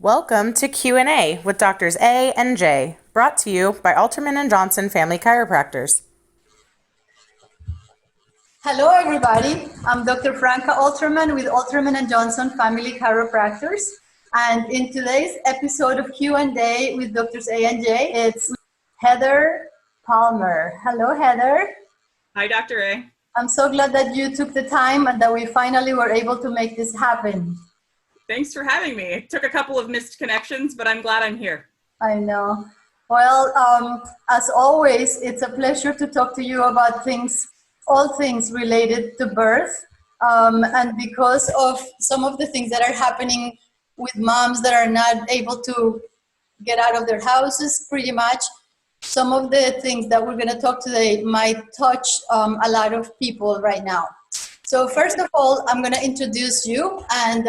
Welcome to Q&A with Doctors A and J, brought to you by Alterman and Johnson Family Chiropractors. Hello, everybody. I'm Dr. Franca Alterman with Alterman and Johnson Family Chiropractors. And in today's episode of Q&A with Doctors A and J, it's Heather Palmer. Hello, Heather. Hi, Dr. A. I'm so glad that you took the time and that we finally were able to make this happen. Thanks for having me. It took a couple of missed connections, but I'm glad I'm here. I know. Well, as always, it's a pleasure to talk to you about all things related to birth. And because of some of the things that are happening with moms that are not able to get out of their houses, pretty much, some of the things that we're going to talk today might touch a lot of people right now. So first of all, I'm going to introduce you and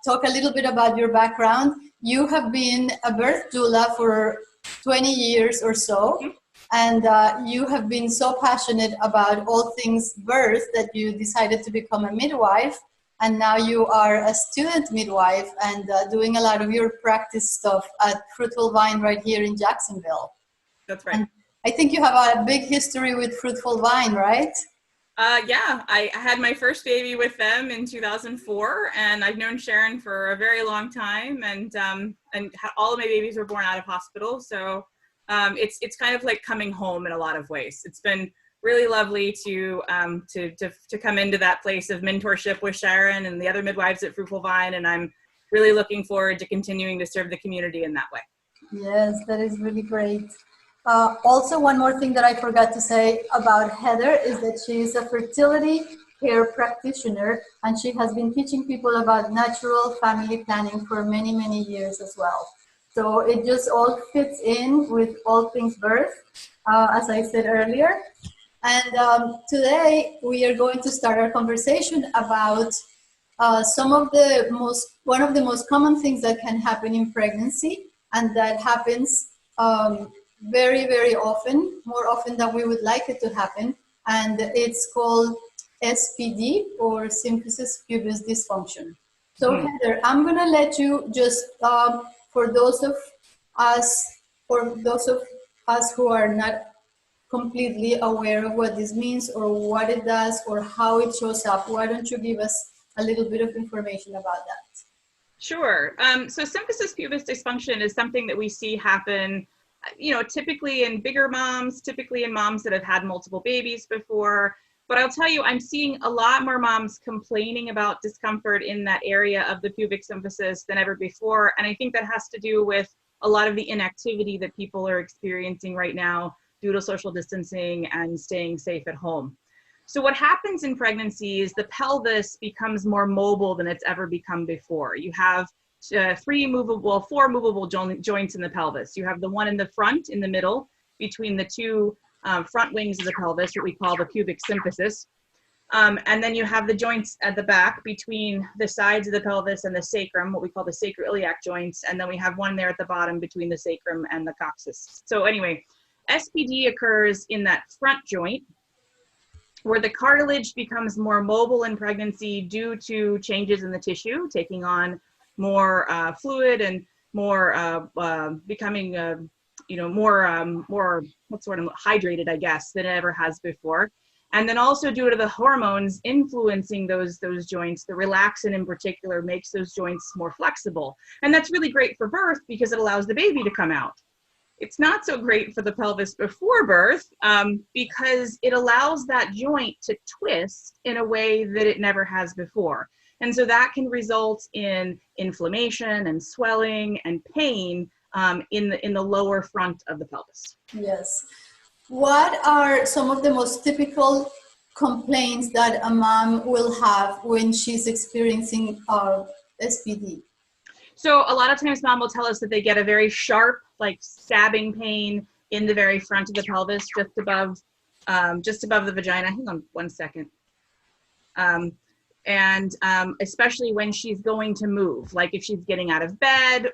talk a little bit about your background. You have been a birth doula for 20 years or so, and you have been so passionate about all things birth that you decided to become a midwife, and now you are a student midwife and doing a lot of your practice stuff at Fruitful Vine right here in Jacksonville. That's right. And I think you have a big history with Fruitful Vine, right? Yeah, I had my first baby with them in 2004, and I've known Sharon for a very long time, and all of my babies were born out of hospital, so it's kind of like coming home in a lot of ways. It's been really lovely to come into that place of mentorship with Sharon and the other midwives at Fruitful Vine, and I'm really looking forward to continuing to serve the community in that way. Yes, that is really great. Also, one more thing that I forgot to say about Heather is that she is a fertility care practitioner, and she has been teaching people about natural family planning for many, many years as well. So it just all fits in with all things birth, as I said earlier. And today we are going to start our conversation about one of the most common things that can happen in pregnancy, and that happens very, very often, more often than we would like it to happen. And it's called SPD, or Symphysis Pubis Dysfunction. So Heather, I'm going to let you just, for those of us who are not completely aware of what this means or what it does or how it shows up, why don't you give us a little bit of information about that? Sure. So symphysis pubis dysfunction is something that we see happen, typically in bigger moms, typically in moms that have had multiple babies before. But I'll tell you, I'm seeing a lot more moms complaining about discomfort in that area of the pubic symphysis than ever before. And I think that has to do with a lot of the inactivity that people are experiencing right now due to social distancing and staying safe at home. So what happens in pregnancy is the pelvis becomes more mobile than it's ever become before. You have four movable joints in the pelvis. You have the one in the front, in the middle, between the two front wings of the pelvis, what we call the pubic symphysis. And then you have the joints at the back between the sides of the pelvis and the sacrum, what we call the sacroiliac joints. And then we have one there at the bottom between the sacrum and the coccyx. So anyway, SPD occurs in that front joint, where the cartilage becomes more mobile in pregnancy due to changes in the tissue, taking on more fluid and more becoming, more hydrated, I guess, than it ever has before. And then also due to the hormones influencing those joints, the relaxin in particular makes those joints more flexible. And that's really great for birth because it allows the baby to come out. It's not so great for the pelvis before birth because it allows that joint to twist in a way that it never has before. And so that can result in inflammation and swelling and pain in the lower front of the pelvis. Yes. What are some of the most typical complaints that a mom will have when she's experiencing SPD? So a lot of times mom will tell us that they get a very sharp, like stabbing pain in the very front of the pelvis, just above the vagina. Hang on one second. And especially when she's going to move, like if she's getting out of bed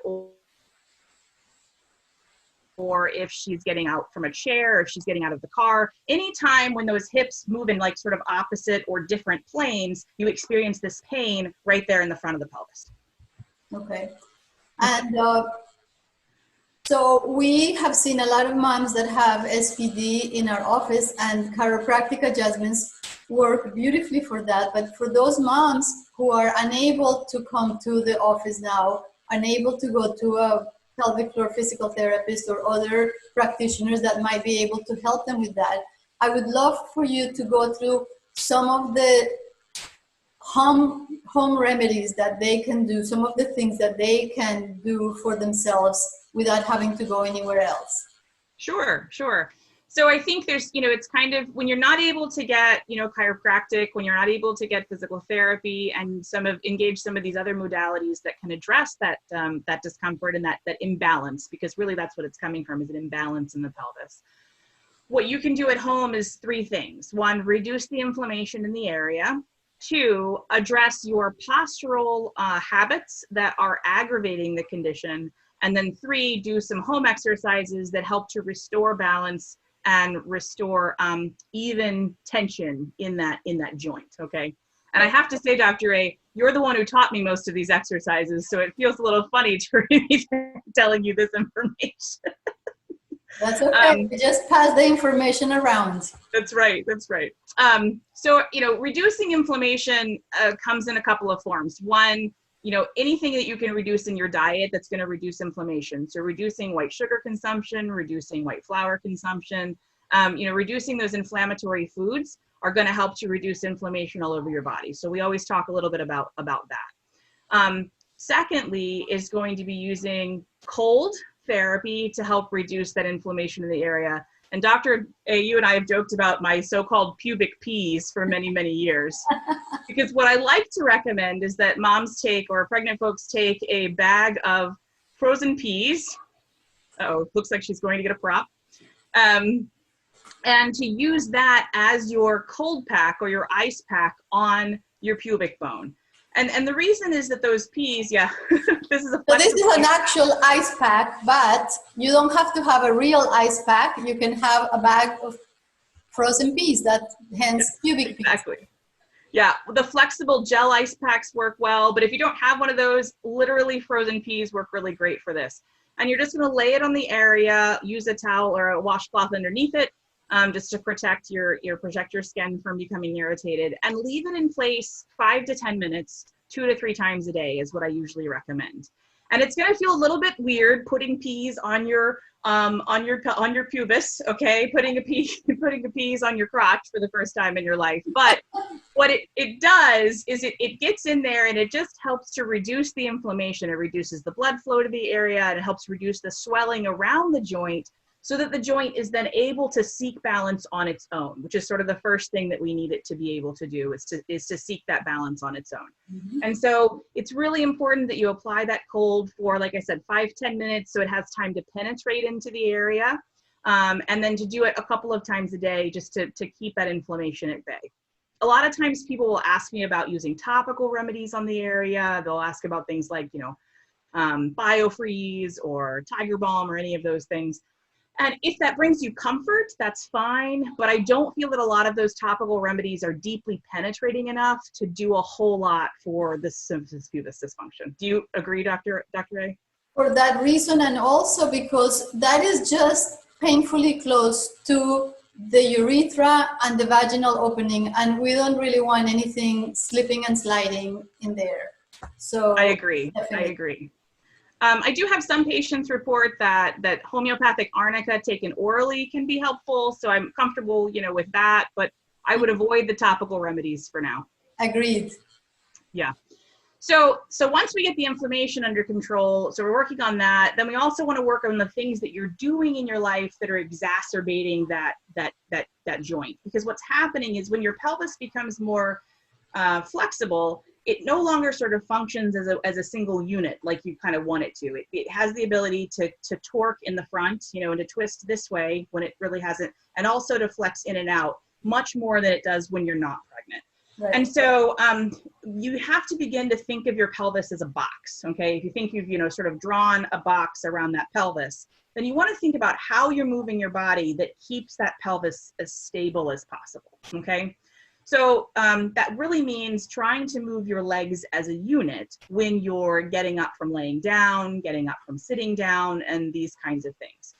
or if she's getting out from a chair, or if she's getting out of the car. Anytime when those hips move in like sort of opposite or different planes, you experience this pain right there in the front of the pelvis. Okay. And so we have seen a lot of moms that have SPD in our office, and chiropractic adjustments work beautifully for that. But for those moms who are unable to come to the office now, unable to go to a pelvic floor physical therapist or other practitioners that might be able to help them with that, I would love for you to go through some of the home remedies that they can do, some of the things that they can do for themselves without having to go anywhere else. Sure, sure. So I think there's, it's kind of when you're not able to get, chiropractic, when you're not able to get physical therapy and engage some of these other modalities that can address that that discomfort and that imbalance, because really that's what it's coming from, is an imbalance in the pelvis. What you can do at home is 3 things. 1, reduce the inflammation in the area. 2, address your postural habits that are aggravating the condition. And then 3, do some home exercises that help to restore balance and restore even tension in that joint, okay? And I have to say, Dr. A, you're the one who taught me most of these exercises, so it feels a little funny to be telling you this information. That's okay. We just pass the information around. That's right. That's right. So, reducing inflammation comes in a couple of forms. 1, anything that you can reduce in your diet that's going to reduce inflammation. So reducing white sugar consumption, reducing white flour consumption, reducing those inflammatory foods are going to help to reduce inflammation all over your body. So we always talk a little bit about that. Secondly, is going to be using cold therapy to help reduce that inflammation in the area. And Dr. A, you and I have joked about my so-called pubic peas for many, many years. Because what I like to recommend is that moms take, or pregnant folks take, a bag of frozen peas. Oh, looks like she's going to get a prop. And to use that as your cold pack or your ice pack on your pubic bone. And the reason is that those peas, this is a So this is an actual ice pack, but you don't have to have a real ice pack. You can have a bag of frozen peas, hence pubic peas. Exactly. Yeah, the flexible gel ice packs work well, but if you don't have one of those, literally frozen peas work really great for this. And you're just gonna lay it on the area, use a towel or a washcloth underneath it, just to protect your skin from becoming irritated, and leave it in place 5 to 10 minutes, 2 to 3 times a day is what I usually recommend. And it's going to feel a little bit weird putting peas on your pubis, okay? Putting the peas on your crotch for the first time in your life. But what it does is it gets in there and it just helps to reduce the inflammation. It reduces the blood flow to the area, and it helps reduce the swelling around the joint, so that the joint is then able to seek balance on its own, which is sort of the first thing that we need it to be able to do, is to seek that balance on its own. Mm-hmm. And so it's really important that you apply that cold for, like I said, 5-10 minutes, so it has time to penetrate into the area, and then to do it a couple of times a day, just to keep that inflammation at bay. A lot of times people will ask me about using topical remedies on the area. They'll ask about things like, BioFreeze or Tiger Balm or any of those things. And if that brings you comfort, that's fine. But I don't feel that a lot of those topical remedies are deeply penetrating enough to do a whole lot for the symphysis pubis dysfunction. Do you agree, Dr. A? For that reason, and also because that is just painfully close to the urethra and the vaginal opening, and we don't really want anything slipping and sliding in there. So I agree. Definitely. I agree. I do have some patients report that homeopathic arnica taken orally can be helpful, so I'm comfortable, with that, but I would avoid the topical remedies for now. Agreed. Yeah. So once we get the inflammation under control, so we're working on that, then we also want to work on the things that you're doing in your life that are exacerbating that joint. Because what's happening is when your pelvis becomes more flexible, it no longer sort of functions as a single unit like you kind of want it to. It has the ability to torque in the front, and to twist this way when it really hasn't, and also to flex in and out much more than it does when you're not pregnant. Right. And so you have to begin to think of your pelvis as a box, okay? If you think you've, sort of drawn a box around that pelvis, then you want to think about how you're moving your body that keeps that pelvis as stable as possible, okay? So that really means trying to move your legs as a unit when you're getting up from laying down, getting up from sitting down, and these kinds of things.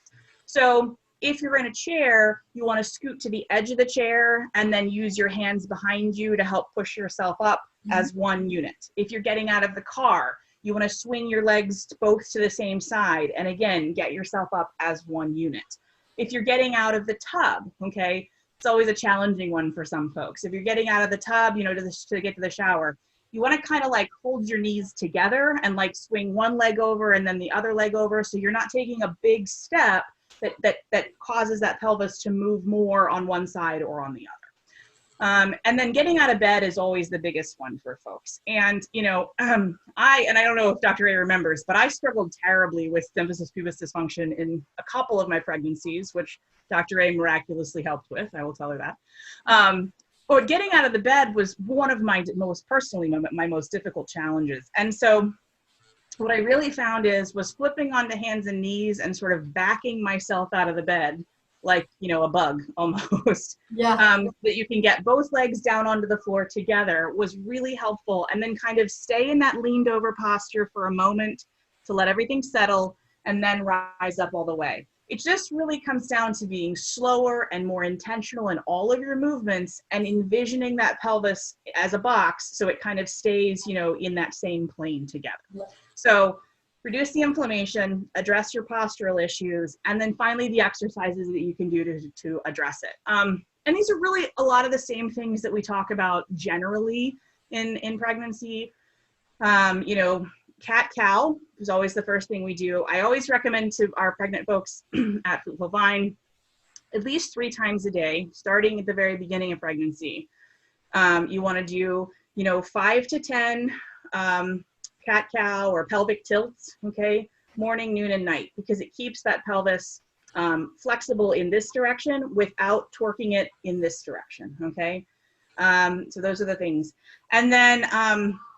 So if you're in a chair, you want to scoot to the edge of the chair and then use your hands behind you to help push yourself up as one unit. If you're getting out of the car, you want to swing your legs both to the same side and again, get yourself up as one unit. If you're getting out of the tub, okay, it's always a challenging one for some folks. If you're getting out of the tub, you know, to get to the shower, you want to kind of like hold your knees together and like swing one leg over and then the other leg over, so you're not taking a big step that causes that pelvis to move more on one side or on the other. And then getting out of bed is always the biggest one for folks. And, you know, I don't know if Dr. A remembers, but I struggled terribly with symphysis pubis dysfunction in a couple of my pregnancies, which Dr. A miraculously helped with. I will tell her that. But getting out of the bed was one of my most difficult challenges. And so what I really found was flipping onto hands and knees and sort of backing myself out of the bed like, you know, a bug almost. Yeah. That you can get both legs down onto the floor together was really helpful. And then kind of stay in that leaned over posture for a moment to let everything settle and then rise up all the way. It just really comes down to being slower and more intentional in all of your movements and envisioning that pelvis as a box so it kind of stays, you know, in that same plane together. So reduce the inflammation, address your postural issues, and then finally the exercises that you can do to address it. And these are really a lot of the same things that we talk about generally in pregnancy. You know, cat-cow is always the first thing we do. I always recommend to our pregnant folks at Fruitful Vine at least 3 times a day, starting at the very beginning of pregnancy. You want to do, you know, 5 to 10 cat-cow or pelvic tilts, okay, morning, noon, and night, because it keeps that pelvis flexible in this direction without torquing it in this direction, okay? So those are the things. And then,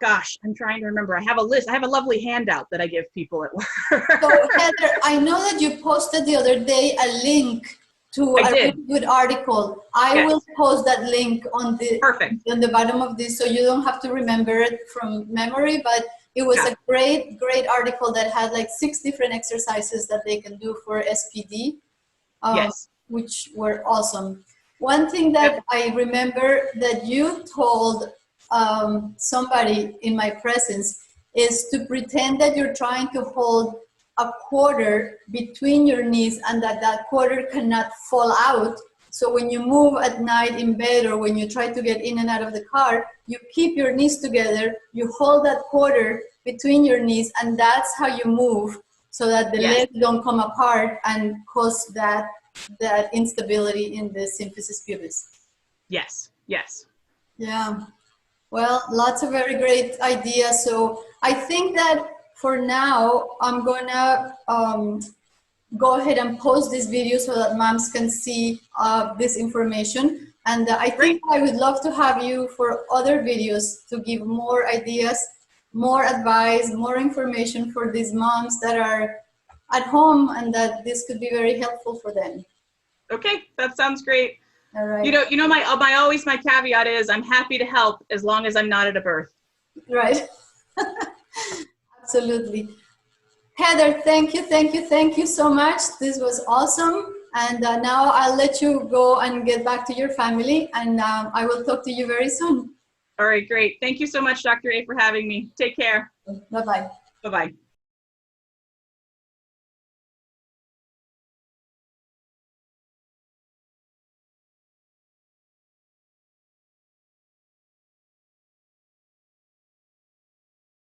gosh, I'm trying to remember. I have a list. I have a lovely handout that I give people at work. So Heather, I know that you posted the other day a link to a really good article. I will post that link on the bottom of this, so you don't have to remember it from memory, but it was a great article that had like 6 different exercises that they can do for SPD, which were awesome. One thing that I remember that you told somebody in my presence is to pretend that you're trying to hold a quarter between your knees and that quarter cannot fall out. So when you move at night in bed or when you try to get in and out of the car, you keep your knees together, you hold that quarter between your knees, and that's how you move so that the legs don't come apart and cause that instability in the symphysis pubis. Yes. Yeah. Well, lots of very great ideas. So I think that for now, I'm gonna go ahead and post this video so that moms can see this information. And I think I would love to have you for other videos to give more ideas, more advice, more information for these moms that are at home and that this could be very helpful for them. Okay, that sounds great. All right. You know, my caveat is I'm happy to help as long as I'm not at a birth. Right. Absolutely. Heather, thank you so much. This was awesome. And now I'll let you go and get back to your family, and I will talk to you very soon. All right, great. Thank you so much, Dr. A, for having me. Take care. Bye-bye. Bye-bye.